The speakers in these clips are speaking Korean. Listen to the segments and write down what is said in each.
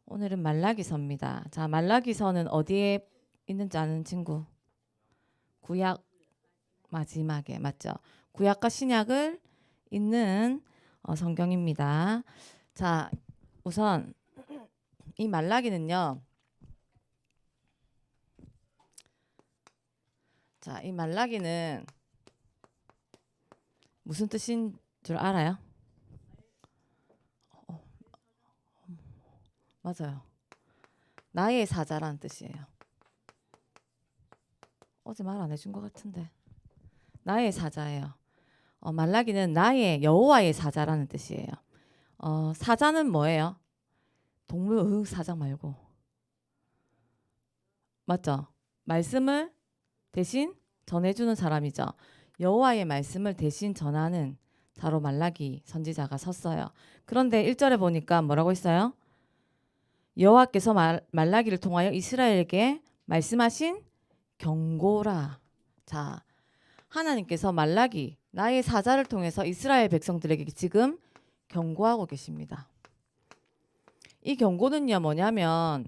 오늘은 말라기서입니다. 자, 말라기서는 어디에 있는지 아는 친구? 구약 마지막에 맞죠? 구약과 신약을 있는 성경입니다. 자, 우선 이 말라기는요. 자, 이 말라기는 무슨 뜻인 줄 알아요? 어, 맞아요. 나의 사자라는 뜻이에요. 어제 말 안 해준 것 같은데. 나의 사자예요. 말라기는 나의 여호와의 사자라는 뜻이에요. 사자는 뭐예요? 동물 사자 말고 맞죠? 말씀을 대신 전해주는 사람이죠. 여호와의 말씀을 대신 전하는 자로 말라기 선지자가 섰어요. 그런데 1절에 보니까 뭐라고 했어요? 여호와께서 말라기를 통하여 이스라엘에게 말씀하신 경고라. 자, 하나님께서 말라기 나의 사자를 통해서 이스라엘 백성들에게 지금 경고하고 계십니다. 이 경고는요 뭐냐면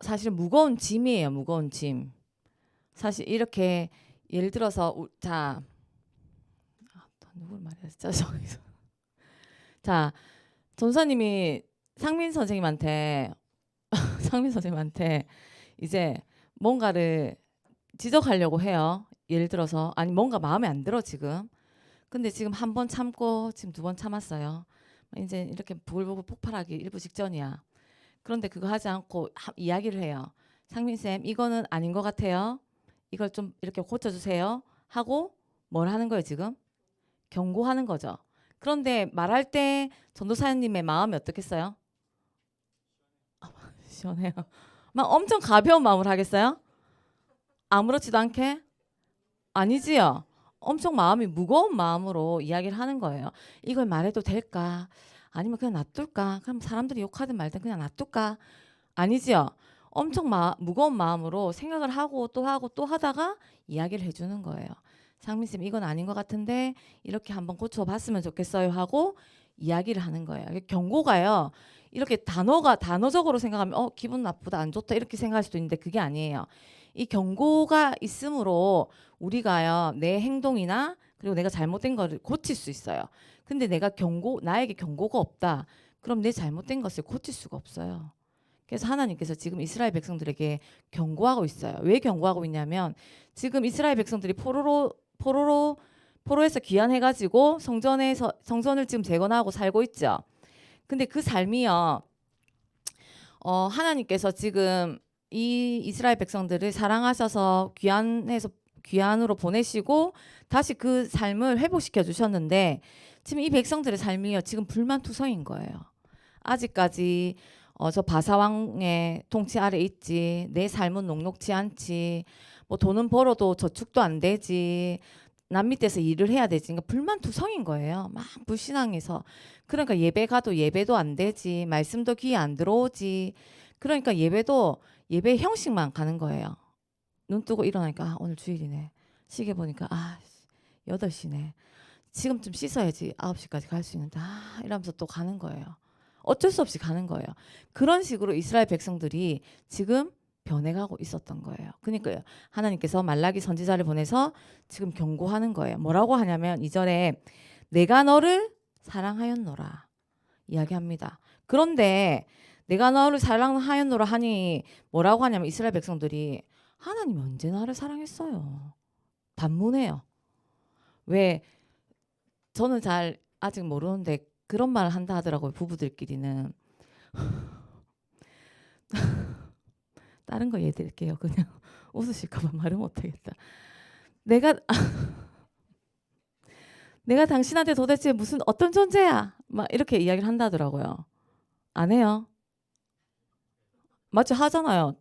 사실 무거운 짐이에요. 무거운 짐. 사실 이렇게 예를 들어서 자 누굴 말해야 진짜 자 전사님이 상민 선생님한테 상민 선생님한테 이제 뭔가를 지적하려고 해요. 예를 들어서 아니 뭔가 마음에 안 들어 지금. 근데 지금 한 번 참고 지금 두 번 참았어요. 이제 이렇게 부글부글 폭발하기 일부 직전이야. 그런데 그거 하지 않고 이야기를 해요. 상민쌤 이거는 아닌 것 같아요. 이걸 좀 이렇게 고쳐주세요. 하고 뭘 하는 거예요 지금? 경고하는 거죠. 그런데 말할 때 전도사님의 마음이 어떻겠어요? 시원해요. 막 엄청 가벼운 마음을 하겠어요? 아무렇지도 않게? 아니지요. 엄청 마음이 무거운 마음으로 이야기를 하는 거예요. 이걸 말해도 될까? 아니면 그냥 놔둘까? 그럼 사람들이 욕하든 말든 그냥 놔둘까? 아니지요. 엄청 무거운 마음으로 생각을 하고 또 하다가 이야기를 해주는 거예요. 상민쌤 이건 아닌 것 같은데 이렇게 한번 고쳐봤으면 좋겠어요 하고 이야기를 하는 거예요. 경고가요. 이렇게 단어적으로 생각하면 기분 나쁘다 안 좋다 이렇게 생각할 수도 있는데 그게 아니에요. 이 경고가 있으므로 우리가요 내 행동이나 그리고 내가 잘못된 거를 고칠 수 있어요. 근데 나에게 경고가 없다. 그럼 내 잘못된 것을 고칠 수가 없어요. 그래서 하나님께서 지금 이스라엘 백성들에게 경고하고 있어요. 왜 경고하고 있냐면 지금 이스라엘 백성들이 포로에서 귀환해가지고 성전을 지금 재건하고 살고 있죠. 근데 그 삶이요, 하나님께서 지금 이 이스라엘 백성들을 사랑하셔서 귀환으로 보내시고 다시 그 삶을 회복시켜 주셨는데 지금 이 백성들의 삶이요 지금 불만투성인 거예요. 아직까지 저 바사왕의 통치 아래 있지. 내 삶은 녹록지 않지. 뭐 돈은 벌어도 저축도 안 되지. 남 밑에서 일을 해야 되지. 그러니까 불만투성인 거예요. 막 불신앙해서. 그러니까 예배 가도 예배도 안 되지. 말씀도 귀에 안 들어오지. 그러니까 예배 형식만 가는 거예요. 눈 뜨고 일어나니까 오늘 주일이네. 시계 보니까 8시네. 지금쯤 씻어야지 9시까지 갈 수 있는데 이러면서 또 가는 거예요. 어쩔 수 없이 가는 거예요. 그런 식으로 이스라엘 백성들이 지금 변해가고 있었던 거예요. 그러니까 하나님께서 말라기 선지자를 보내서 지금 경고하는 거예요. 뭐라고 하냐면 2절에 내가 너를 사랑하였노라 이야기합니다. 그런데 내가 너를 사랑하였노라 하니 뭐라고 하냐면 이스라엘 백성들이 하나님이 언제 나를 사랑했어요? 반문해요. 왜 저는 잘 아직 모르는데 그런 말을 한다 하더라고요. 부부들끼리는. 다른 거 예를 들게요. 그냥 웃으실까 봐 말을 못하겠다. 내가 당신한테 도대체 무슨 어떤 존재야? 막 이렇게 이야기를 한다더라고요. 안 해요? 맞죠? 하잖아요.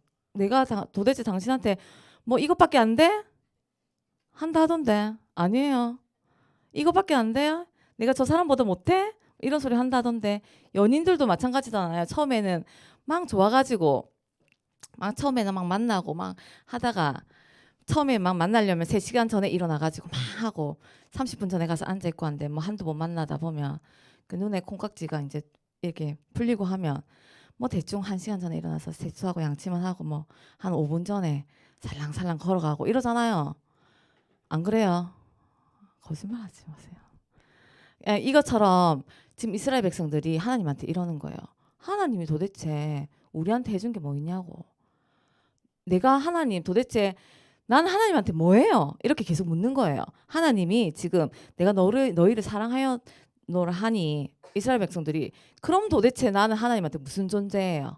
도대체 당신한테 뭐 이것밖에 안 돼? 한다 하던데. 아니에요. 이것밖에 안 돼요? 내가 저 사람보다 못해? 이런 소리 한다던데. 연인들도 마찬가지잖아요. 처음에는 막 좋아가지고 막 처음에는 막 만나고 막 하다가 처음에 막 만나려면 3시간 전에 일어나가지고 막 하고 30분 전에 가서 앉아있고 한데 뭐 한두 번 만나다 보면 그 눈에 콩깍지가 이제 이렇게 풀리고 하면 뭐 대충 1시간 전에 일어나서 세수하고 양치만 하고 뭐 한 5분 전에 살랑살랑 걸어가고 이러잖아요. 안 그래요? 거짓말하지 마세요. 예, 이것처럼 지금 이스라엘 백성들이 하나님한테 이러는 거예요. 하나님이 도대체 우리한테 해준 게 뭐 있냐고. 내가 하나님 도대체 난 하나님한테 뭐해요? 이렇게 계속 묻는 거예요. 하나님이 지금 내가 너희를 사랑하여 너를 하니 이스라엘 백성들이 그럼 도대체 나는 하나님한테 무슨 존재예요?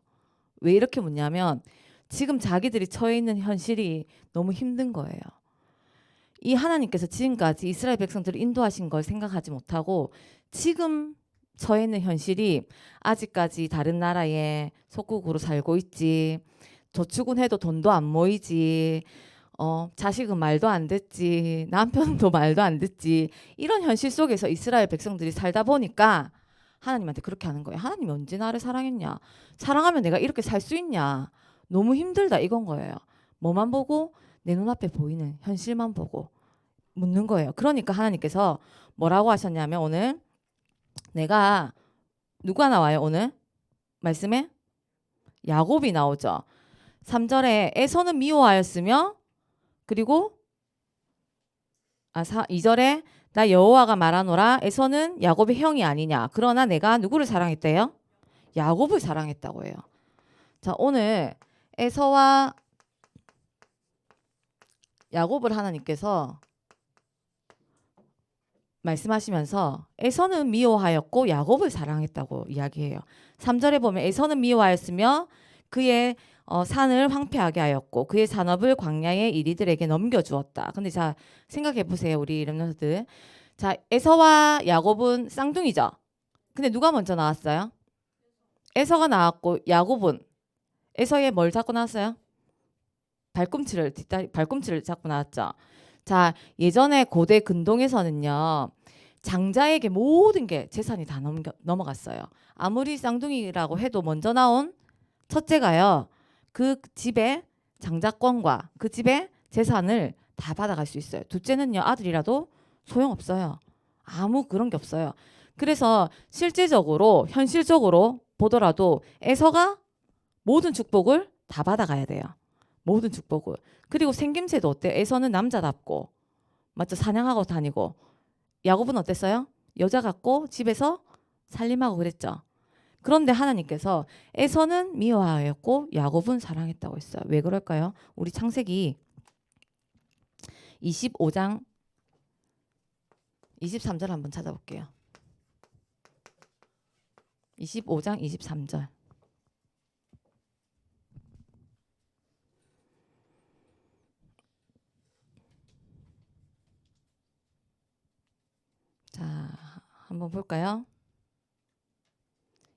왜 이렇게 묻냐면 지금 자기들이 처해 있는 현실이 너무 힘든 거예요. 이 하나님께서 지금까지 이스라엘 백성들을 인도하신 걸 생각하지 못하고 지금 처해 있는 현실이 아직까지 다른 나라에 속국으로 살고 있지. 저축은 해도 돈도 안 모이지. 자식은 말도 안 듣지. 남편도 말도 안 듣지. 이런 현실 속에서 이스라엘 백성들이 살다 보니까 하나님한테 그렇게 하는 거예요. 하나님이 언제 나를 사랑했냐? 사랑하면 내가 이렇게 살 수 있냐? 너무 힘들다 이건 거예요. 뭐만 보고 내 눈앞에 보이는 현실만 보고 묻는 거예요. 그러니까 하나님께서 뭐라고 하셨냐면 오늘 내가 누가 나와요 오늘? 말씀에? 야곱이 나오죠. 3절에 에서는 미워하였으며 그리고 2절에 나 여호와가 말하노라 에서는 야곱의 형이 아니냐. 그러나 내가 누구를 사랑했대요? 야곱을 사랑했다고 해요. 자, 오늘 에서와 야곱을 하나님께서 말씀하시면서 에서는 미워하였고 야곱을 사랑했다고 이야기해요. 3절에 보면 에서는 미워하였으며 그의 산을 황폐하게 하였고 그의 산업을 광야의 이리들에게 넘겨주었다. 근데 자 생각해 보세요. 우리 렘넌트들. 자 에서와 야곱은 쌍둥이죠. 근데 누가 먼저 나왔어요? 에서가 나왔고 야곱은 에서의 뭘 잡고 나왔어요? 발꿈치를 잡고 나왔죠. 자 예전에 고대 근동에서는요. 장자에게 모든 게 재산이 다 넘어갔어요. 아무리 쌍둥이라고 해도 먼저 나온 첫째가요. 그 집의 장자권과 그 집의 재산을 다 받아갈 수 있어요. 둘째는요. 아들이라도 소용없어요. 아무 그런 게 없어요. 그래서 실제적으로 현실적으로 보더라도 에서가 모든 축복을 다 받아가야 돼요. 모든 축복을. 그리고 생김새도 어때? 에서는 남자답고 맞죠? 사냥하고 다니고 야곱은 어땠어요? 여자 같고 집에서 살림하고 그랬죠. 그런데 하나님께서 에서는 미워하였고 야곱은 사랑했다고 했어요. 왜 그럴까요? 우리 창세기 25장 23절 한번 찾아볼게요. 25장 23절. 자, 한번 볼까요?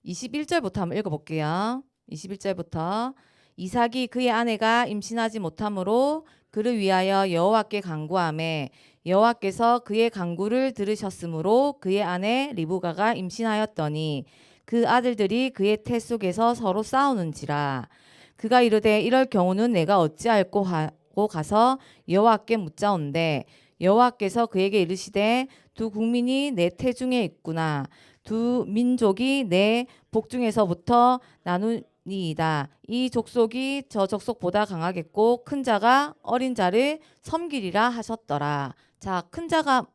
21절부터 한번 읽어볼게요. 21절부터 이삭이 그의 아내가 임신하지 못하므로 그를 위하여 여호와께 간구하매 여호와께서 그의 간구를 들으셨으므로 그의 아내 리브가가 임신하였더니 그 아들들이 그의 태 속에서 서로 싸우는지라. 그가 이르되 이럴 경우는 내가 어찌할꼬 하고 가서 여호와께 묻자온대 여호와께서 그에게 이르시되 두 국민이 내 태중에 있구나. 두 민족이 내 복중에서부터 나누니이다. 이 족속이 저 족속보다 강하겠고 큰 자가 어린 자를 섬기리라 하셨더라. 자, 큰 자가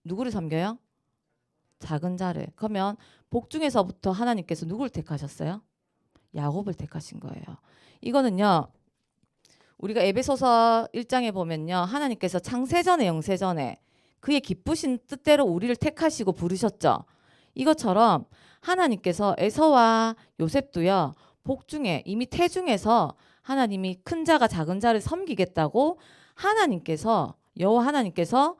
누구를 섬겨요? 작은 자를. 그러면 복중에서부터 하나님께서 누구를 택하셨어요? 야곱을 택하신 거예요. 이거는요. 우리가 에베소서 1장에 보면요. 하나님께서 창세전에 영세전에 그의 기쁘신 뜻대로 우리를 택하시고 부르셨죠. 이것처럼 하나님께서 에서와 요셉도요. 복중에 이미 태중에서 하나님이 큰 자가 작은 자를 섬기겠다고 하나님께서 여호와 하나님께서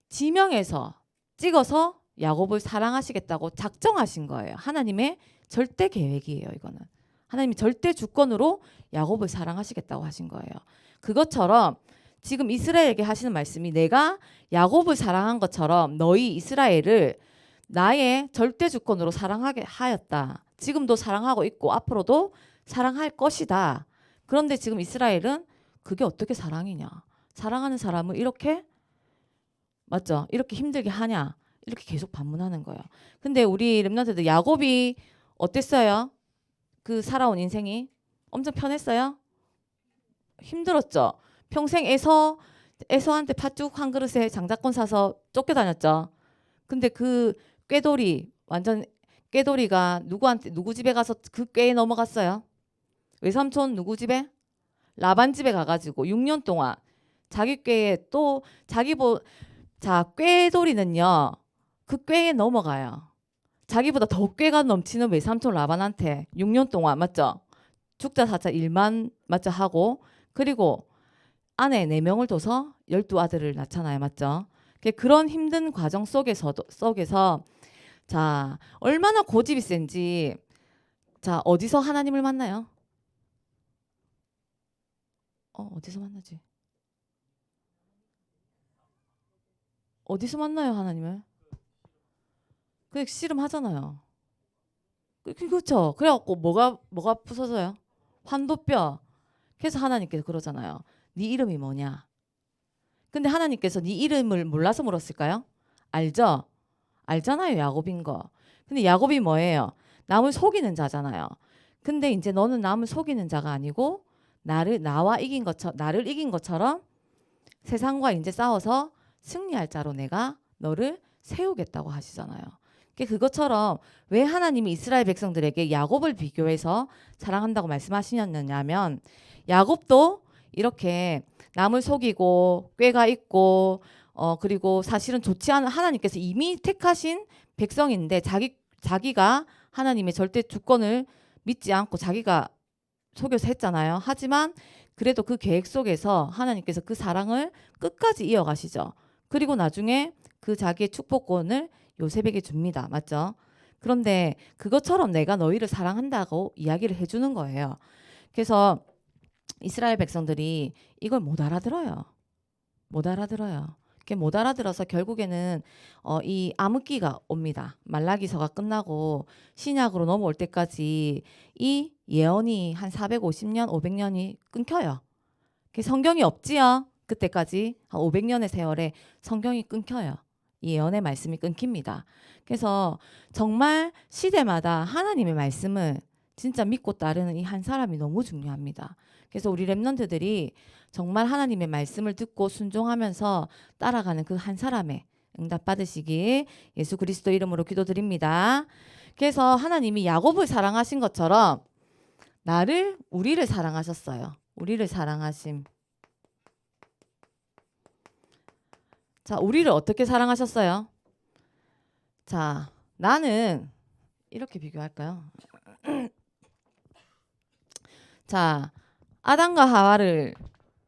지명해서 찍어서 야곱을 사랑하시겠다고 작정하신 거예요. 하나님의 절대 계획이에요. 이거는. 하나님이 절대 주권으로 야곱을 사랑하시겠다고 하신 거예요. 그것처럼 지금 이스라엘에게 하시는 말씀이 내가 야곱을 사랑한 것처럼 너희 이스라엘을 나의 절대 주권으로 사랑하게 하였다. 지금도 사랑하고 있고 앞으로도 사랑할 것이다. 그런데 지금 이스라엘은 그게 어떻게 사랑이냐. 사랑하는 사람을 이렇게 맞죠? 이렇게 힘들게 하냐. 이렇게 계속 반문하는 거예요. 근데 우리 렘넌트들 야곱이 어땠어요? 그 살아온 인생이 엄청 편했어요? 힘들었죠. 평생 애서한테 팥죽 한 그릇에 장자권 사서 쫓겨다녔죠. 근데 그 꾀돌이 완전 꾀돌이가 누구 집에 가서 그 꾀에 넘어갔어요. 외삼촌 누구 집에? 라반 집에 가가지고 6년 동안 자기 꾀에 또 자 꾀돌이는요 그 꾀에 넘어가요. 자기보다 더 꾀가 넘치는 외삼촌 라반한테 6년 동안 맞죠? 죽자 사자 일만 맞죠 하고 그리고 아내 4명을 둬서 12아들을 낳잖아요. 맞죠? 그런 힘든 과정 속에서 자 얼마나 고집이 센지 자 어디서 하나님을 만나요? 어디서 만나지? 어디서 만나요 하나님을? 그게 씨름하잖아요. 그렇죠. 그래갖고 뭐가 부서져요? 환도뼈. 그래서 하나님께서 그러잖아요. 네 이름이 뭐냐? 근데 하나님께서 네 이름을 몰라서 물었을까요? 알죠? 알잖아요. 야곱인 거. 근데 야곱이 뭐예요? 남을 속이는 자잖아요. 근데 이제 너는 남을 속이는 자가 아니고 나를 이긴 것처럼 세상과 이제 싸워서 승리할 자로 내가 너를 세우겠다고 하시잖아요. 그것처럼 왜 하나님이 이스라엘 백성들에게 야곱을 비교해서 사랑한다고 말씀하시냐면 야곱도 이렇게 남을 속이고 꾀가 있고 그리고 사실은 좋지 않은 하나님께서 이미 택하신 백성인데 자기가 하나님의 절대 주권을 믿지 않고 자기가 속여서 했잖아요. 하지만 그래도 그 계획 속에서 하나님께서 그 사랑을 끝까지 이어가시죠. 그리고 나중에 그 자기의 축복권을 요셉에게 줍니다. 맞죠? 그런데 그것처럼 내가 너희를 사랑한다고 이야기를 해주는 거예요. 그래서 이스라엘 백성들이 이걸 못 알아들어요. 못 알아들어서 결국에는 이 암흑기가 옵니다. 말라기서가 끝나고 신약으로 넘어올 때까지 이 예언이 한 450년, 500년이 끊겨요. 성경이 없지요. 그때까지 한 500년의 세월에 성경이 끊겨요. 이 예언의 말씀이 끊깁니다. 그래서 정말 시대마다 하나님의 말씀을 진짜 믿고 따르는 이 한 사람이 너무 중요합니다. 그래서 우리 렘넌트들이 정말 하나님의 말씀을 듣고 순종하면서 따라가는 그 한 사람의 응답 받으시길 예수 그리스도 이름으로 기도드립니다. 그래서 하나님이 야곱을 사랑하신 것처럼 우리를 사랑하셨어요. 우리를 사랑하심. 자, 우리를 어떻게 사랑하셨어요? 자, 나는 이렇게 비교할까요? 자, 아담과 하와를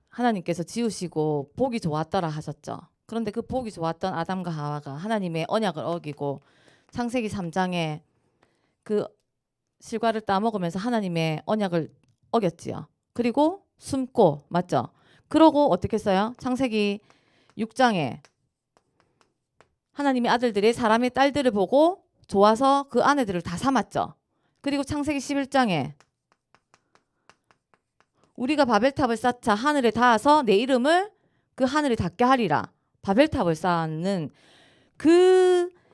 하나님께서 지으시고 보기 좋았더라 하셨죠. 그런데 그 보기 좋았던 아담과 하와가 하나님의 언약을 어기고 창세기 3장에 그 실과를 따먹으면서 하나님의 언약을 어겼지요. 그리고 숨고 맞죠? 그러고 어떻게 했어요? 창세기 6장에 하나님의 아들들이 사람의 딸들을 보고 좋아서 그 아내들을 다 삼았죠. 그리고 창세기 11장에 우리가 바벨탑을 쌓자 하늘에 닿아서 내 이름을 그 하늘에 닿게 하리라. 바벨탑을 쌓는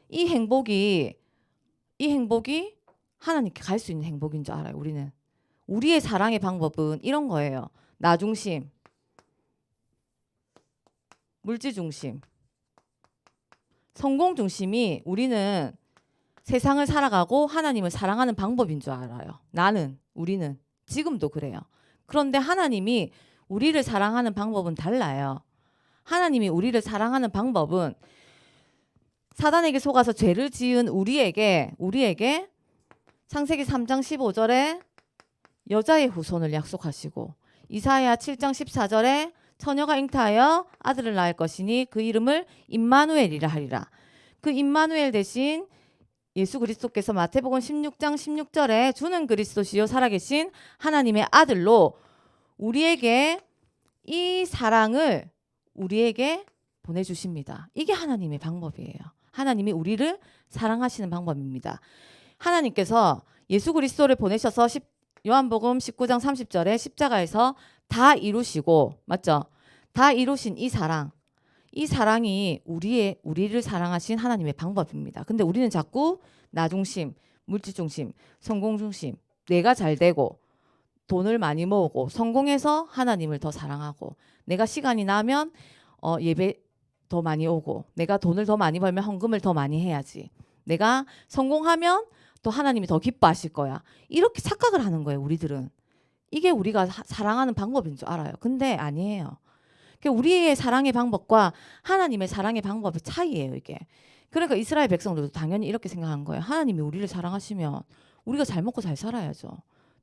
이 행복이 하나님께 갈 수 있는 행복인 줄 알아요. 우리는 우리의 사랑의 방법은 이런 거예요. 나 중심, 물질 중심, 성공 중심이 우리는 세상을 살아가고 하나님을 사랑하는 방법인 줄 알아요. 우리는 지금도 그래요. 그런데 하나님이 우리를 사랑하는 방법은 달라요. 하나님이 우리를 사랑하는 방법은 사단에게 속아서 죄를 지은 우리에게 창세기 3장 15절에 여자의 후손을 약속하시고 이사야 7장 14절에 처녀가 잉타하여 아들을 낳을 것이니 그 이름을 임마누엘이라 하리라. 그 임마누엘 대신 예수 그리스도께서 마태복음 16장 16절에 주는 그리스도시요 살아계신 하나님의 아들로 우리에게 이 사랑을 우리에게 보내주십니다. 이게 하나님의 방법이에요. 하나님이 우리를 사랑하시는 방법입니다. 하나님께서 예수 그리스도를 보내셔서 요한복음 19장 30절에 십자가에서 다 이루시고 맞죠? 다 이루신 이 사랑이 우리를 사랑하신 하나님의 방법입니다. 근데 우리는 자꾸 나 중심, 물질 중심, 성공 중심 내가 잘 되고 돈을 많이 모으고 성공해서 하나님을 더 사랑하고 내가 시간이 나면 예배 더 많이 오고 내가 돈을 더 많이 벌면 헌금을 더 많이 해야지. 내가 성공하면 또 하나님이 더 기뻐하실 거야. 이렇게 착각을 하는 거예요, 우리들은. 이게 우리가 사랑하는 방법인 줄 알아요. 근데 아니에요. 우리의 사랑의 방법과 하나님의 사랑의 방법의 차이예요, 이게. 그러니까 이스라엘 백성들도 당연히 이렇게 생각한 거예요. 하나님이 우리를 사랑하시면 우리가 잘 먹고 잘 살아야죠.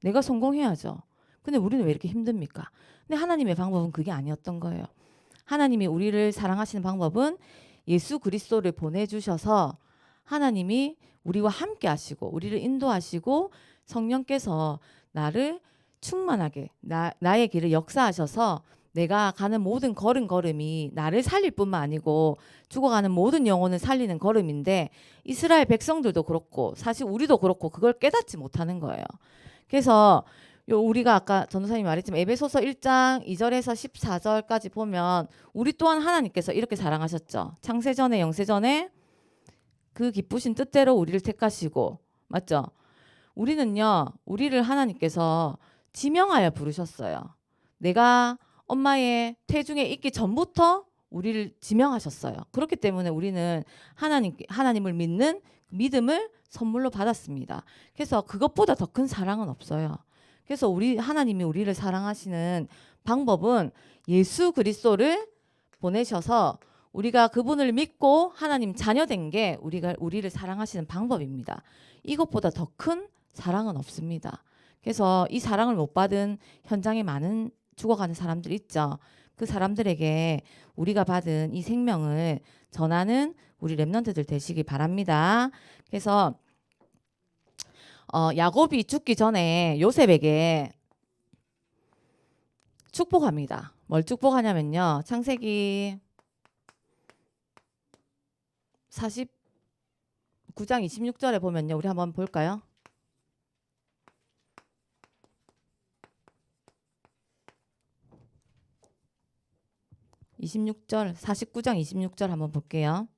내가 성공해야죠. 근데 우리는 왜 이렇게 힘듭니까? 근데 하나님의 방법은 그게 아니었던 거예요. 하나님이 우리를 사랑하시는 방법은 예수 그리스도를 보내주셔서 하나님이 우리와 함께 하시고 우리를 인도하시고 성령께서 나를 충만하게 나의 길을 역사하셔서 내가 가는 모든 걸음걸음이 나를 살릴 뿐만 아니고 죽어가는 모든 영혼을 살리는 걸음인데 이스라엘 백성들도 그렇고 사실 우리도 그렇고 그걸 깨닫지 못하는 거예요. 그래서 우리가 아까 전도사님이 말했지만 에베소서 1장 2절에서 14절까지 보면 우리 또한 하나님께서 이렇게 사랑하셨죠. 창세전에 영세전에 그 기쁘신 뜻대로 우리를 택하시고 맞죠? 우리를 하나님께서 지명하여 부르셨어요. 내가 엄마의 태중에 있기 전부터 우리를 지명하셨어요. 그렇기 때문에 우리는 하나님을 믿는 믿음을 선물로 받았습니다. 그래서 그것보다 더 큰 사랑은 없어요. 그래서 하나님이 우리를 사랑하시는 방법은 예수 그리스도를 보내셔서 우리가 그분을 믿고 하나님 자녀된 게 우리를 사랑하시는 방법입니다. 이것보다 더 큰 사랑은 없습니다. 그래서 이 사랑을 못 받은 현장에 많은 죽어가는 사람들 있죠. 그 사람들에게 우리가 받은 이 생명을 전하는 우리 렘넌트들 되시기 바랍니다. 그래서 야곱이 죽기 전에 요셉에게 축복합니다. 뭘 축복하냐면요. 창세기 49장 26절에 보면요. 우리 한번 볼까요? 26절, 49장 26절 한번 볼게요.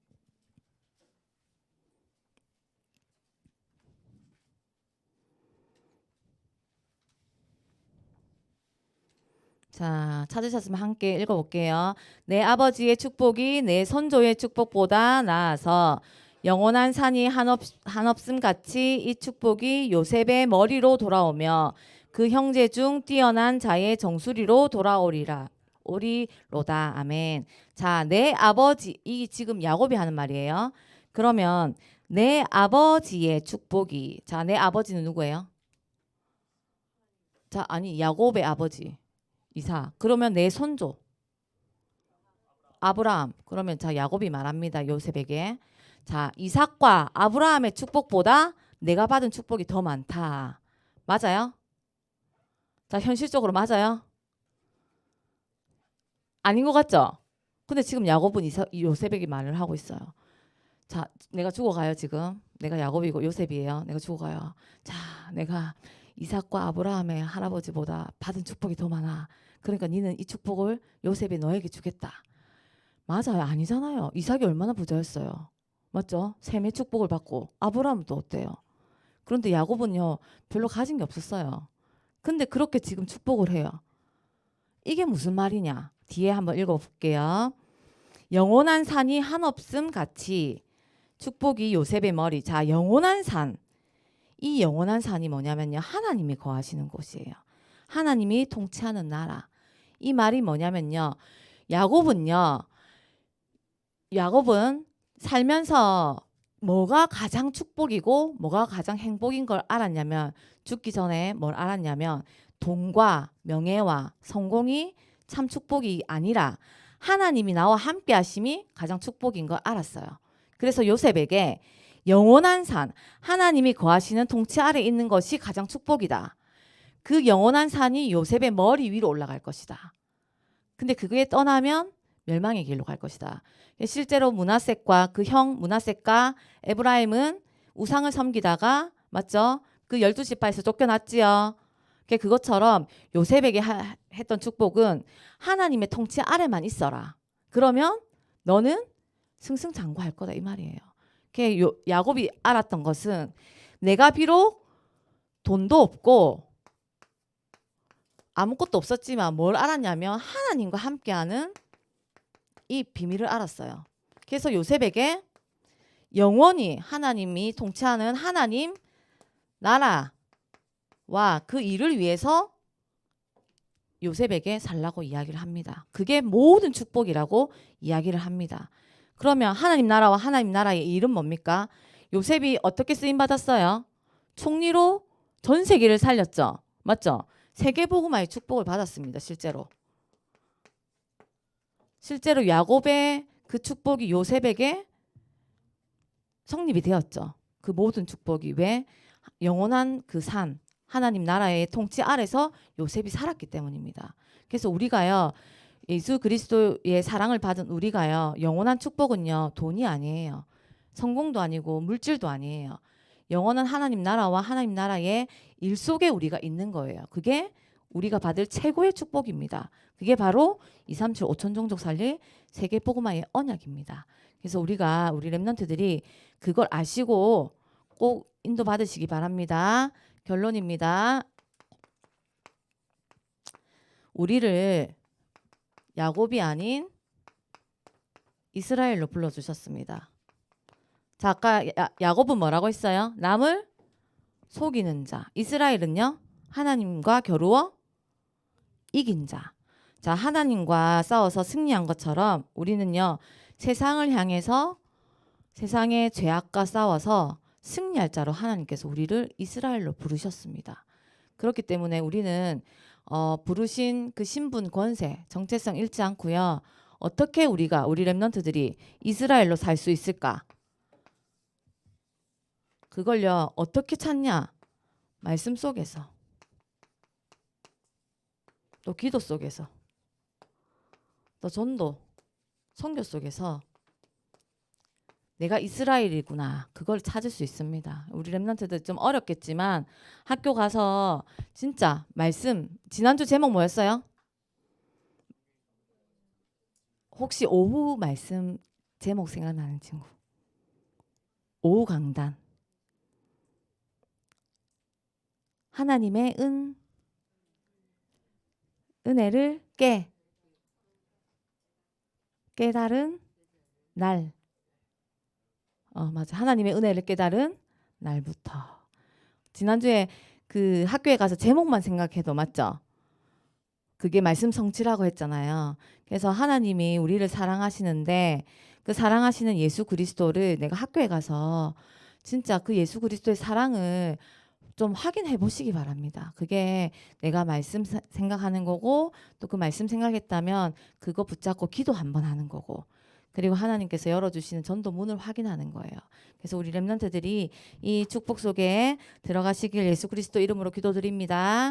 자, 찾으셨으면 함께 읽어볼게요. 내 아버지의 축복이 내 선조의 축복보다 나아서 영원한 산이 한없음 같이 이 축복이 요셉의 머리로 돌아오며 그 형제 중 뛰어난 자의 정수리로 돌아오리로다. 아멘. 자, 내 아버지, 이 지금 야곱이 하는 말이에요. 그러면 내 아버지의 축복이, 자, 내 아버지는 누구예요? 자, 아니 야곱의 아버지 이삭. 그러면 내 손조 아브라함. 그러면 자, 야곱이 말합니다. 요셉에게. 자, 이삭과 아브라함의 축복보다 내가 받은 축복이 더 많다. 맞아요? 자, 현실적으로 맞아요? 아닌 것 같죠? 근데 지금 야곱은 요셉에게 말을 하고 있어요. 자, 내가 죽어가요 지금. 내가 야곱이고 요셉이에요. 내가 죽어가요. 자, 내가 이삭과 아브라함의 할아버지보다 받은 축복이 더 많아. 그러니까 니는 이 축복을 요셉이 너에게 주겠다. 맞아요? 아니잖아요. 이삭이 얼마나 부자였어요. 맞죠? 셈의 축복을 받고. 아브라함도 어때요? 그런데 야곱은요 별로 가진 게 없었어요. 근데 그렇게 지금 축복을 해요. 이게 무슨 말이냐? 뒤에 한번 읽어볼게요. 영원한 산이 한없음 같이 축복이 요셉의 머리. 자, 영원한 산. 이 영원한 산이 뭐냐면요. 하나님이 거하시는 곳이에요. 하나님이 통치하는 나라. 이 말이 뭐냐면요. 야곱은 살면서 뭐가 가장 축복이고 뭐가 가장 행복인 걸 알았냐면 죽기 전에 뭘 알았냐면 돈과 명예와 성공이 참 축복이 아니라 하나님이 나와 함께 하심이 가장 축복인 걸 알았어요. 그래서 요셉에게 영원한 산, 하나님이 거하시는 통치 아래 있는 것이 가장 축복이다. 그 영원한 산이 요셉의 머리 위로 올라갈 것이다. 근데 그게 떠나면 멸망의 길로 갈 것이다. 실제로 므낫세과 그 형 므낫세과 에브라임은 우상을 섬기다가 맞죠? 그 12지파에서 쫓겨났지요. 그것처럼 요셉에게 했던 축복은 하나님의 통치 아래만 있어라. 그러면 너는 승승장구할 거다 이 말이에요. 야곱이 알았던 것은 내가 비록 돈도 없고 아무것도 없었지만 뭘 알았냐면 하나님과 함께하는 이 비밀을 알았어요. 그래서 요셉에게 영원히 하나님이 통치하는 하나님 나라와 그 일을 위해서 요셉에게 살라고 이야기를 합니다. 그게 모든 축복이라고 이야기를 합니다. 그러면 하나님 나라와 하나님 나라의 일은 뭡니까? 요셉이 어떻게 쓰임 받았어요? 총리로 전 세계를 살렸죠. 맞죠? 세계복음화의 축복을 받았습니다. 실제로 야곱의 그 축복이 요셉에게 성립이 되었죠. 그 모든 축복이 왜? 영원한 그 산 하나님 나라의 통치 아래서 요셉이 살았기 때문입니다. 그래서 우리가요, 예수 그리스도의 사랑을 받은 우리가요, 영원한 축복은요, 돈이 아니에요. 성공도 아니고 물질도 아니에요. 영원한 하나님 나라와 하나님 나라의 일 속에 우리가 있는 거예요. 그게 우리가 받을 최고의 축복입니다. 그게 바로 237 5천 종족 살릴 세계 복음화의 언약입니다. 그래서 우리 렘넌트들이 그걸 아시고 꼭 인도 받으시기 바랍니다. 결론입니다. 우리를 야곱이 아닌 이스라엘로 불러주셨습니다. 자, 아까 야곱은 뭐라고 했어요? 남을 속이는 자. 이스라엘은요, 하나님과 겨루어 이긴 자. 자, 하나님과 싸워서 승리한 것처럼 우리는요, 세상을 향해서 세상의 죄악과 싸워서 승리할 자로 하나님께서 우리를 이스라엘로 부르셨습니다. 그렇기 때문에 우리는 부르신 그 신분, 권세, 정체성 잃지 않고요. 어떻게 우리 렘넌트들이 이스라엘로 살 수 있을까? 그걸요, 어떻게 찾냐? 말씀 속에서, 또 기도 속에서, 또 전도, 선교 속에서 내가 이스라엘이구나. 그걸 찾을 수 있습니다. 우리 렘넌트들 좀 어렵겠지만 학교 가서 진짜 말씀, 지난주 제목 뭐였어요? 혹시 오후 말씀 제목 생각나는 친구? 오후 강단. 하나님의 은혜를 깨달은 날. 맞아. 하나님의 은혜를 깨달은 날부터. 지난주에 그 학교에 가서 제목만 생각해도 맞죠? 그게 말씀 성취라고 했잖아요. 그래서 하나님이 우리를 사랑하시는데 그 사랑하시는 예수 그리스도를 내가 학교에 가서 진짜 그 예수 그리스도의 사랑을 좀 확인해 보시기 바랍니다. 그게 내가 말씀 생각하는 거고 또 그 말씀 생각했다면 그거 붙잡고 기도 한번 하는 거고 그리고 하나님께서 열어주시는 전도 문을 확인하는 거예요. 그래서 우리 렘넌트들이 이 축복 속에 들어가시길 예수 그리스도 이름으로 기도드립니다.